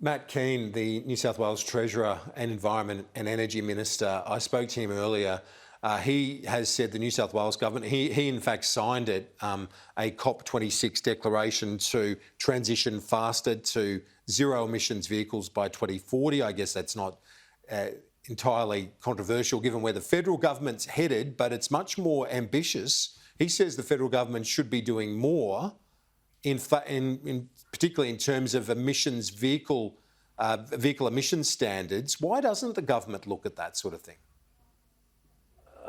Matt Kean, the New South Wales Treasurer and Environment and Energy Minister, I spoke to him earlier. He has said the New South Wales government, he in fact signed it, a COP26 declaration to transition faster to zero emissions vehicles by 2040. I guess that's not entirely controversial given where the federal government's headed, but it's much more ambitious. He says the federal government should be doing more, particularly in terms of emissions vehicle emission standards. Why doesn't the government look at that sort of thing?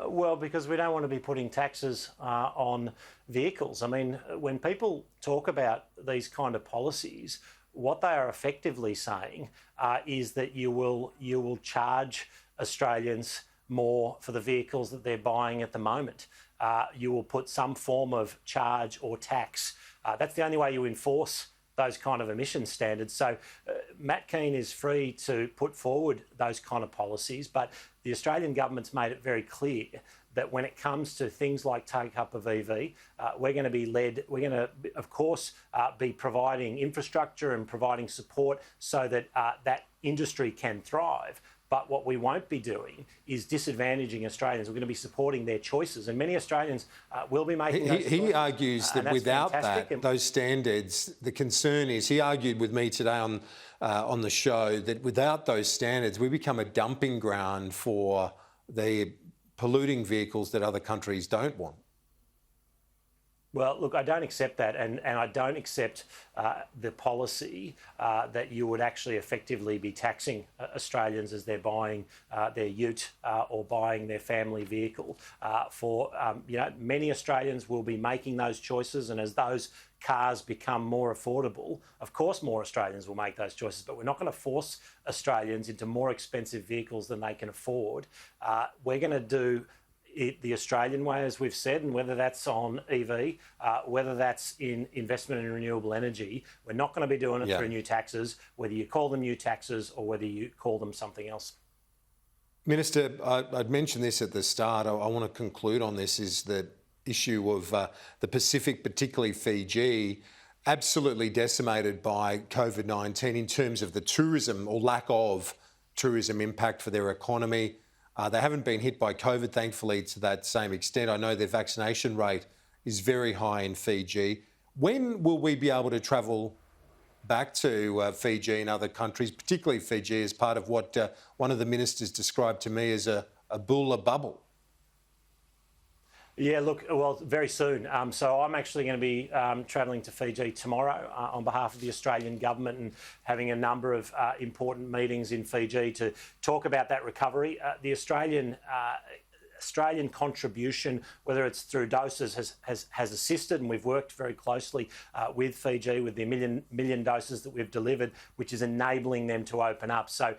Well, because we don't want to be putting taxes on vehicles. I mean, when people talk about these kind of policies, what they are effectively saying is that you will charge Australians more for the vehicles that they're buying at the moment. You will put some form of charge or tax. That's the only way you enforce those kind of emission standards. So Matt Kean is free to put forward those kind of policies, but the Australian government's made it very clear that when it comes to things like take-up of EV, we're going to, of course, be providing infrastructure and providing support so that that industry can thrive. But what we won't be doing is disadvantaging Australians. We're going to be supporting their choices, and many Australians will be making those choices. He argues that without those standards, the concern is, he argued with me today on the show that without those standards, we become a dumping ground for the polluting vehicles that other countries don't want. Well, look, I don't accept that, and I don't accept the policy that you would actually effectively be taxing Australians as they're buying their ute or buying their family vehicle. Many Australians will be making those choices, and as those cars become more affordable, of course more Australians will make those choices, but we're not going to force Australians into more expensive vehicles than they can afford. We're going to do it the Australian way, as we've said, and whether that's on EV, whether that's in investment in renewable energy, we're not going to be doing it through new taxes, whether you call them new taxes or whether you call them something else. Minister, I'd mentioned this at the start. I want to conclude on this, is the issue of the Pacific, particularly Fiji, absolutely decimated by COVID-19 in terms of the tourism or lack of tourism impact for their economy. They haven't been hit by COVID, thankfully, to that same extent. I know their vaccination rate is very high in Fiji. When will we be able to travel back to Fiji and other countries, particularly Fiji, as part of what one of the ministers described to me as a bulla bubble? Yeah, look, well, very soon. So I'm actually going to be travelling to Fiji tomorrow on behalf of the Australian government and having a number of important meetings in Fiji to talk about that recovery. The Australian contribution, whether it's through doses, has assisted, and we've worked very closely with Fiji with the million doses that we've delivered, which is enabling them to open up. So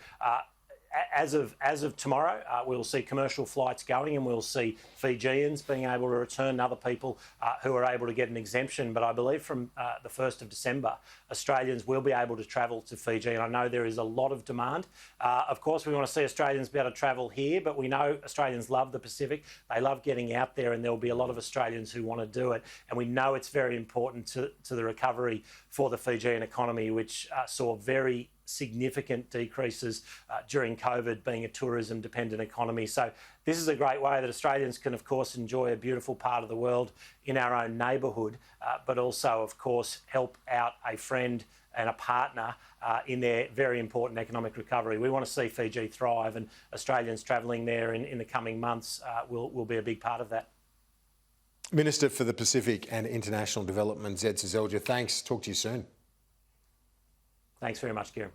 as of tomorrow, we'll see commercial flights going, and we'll see Fijians being able to return, and other people who are able to get an exemption. But I believe from the 1st of December, Australians will be able to travel to Fiji, and I know there is a lot of demand. Of course, we want to see Australians be able to travel here, but we know Australians love the Pacific. They love getting out there, and there will be a lot of Australians who want to do it. And we know it's very important to the recovery for the Fijian economy, which saw very significant decreases during COVID, being a tourism-dependent economy. So this is a great way that Australians can, of course, enjoy a beautiful part of the world in our own neighbourhood, but also, of course, help out a friend and a partner in their very important economic recovery. We want to see Fiji thrive, and Australians travelling there in the coming months will be a big part of that. Minister for the Pacific and International Development, Zed Seselja, thanks. Talk to you soon. Thanks very much, Kieran.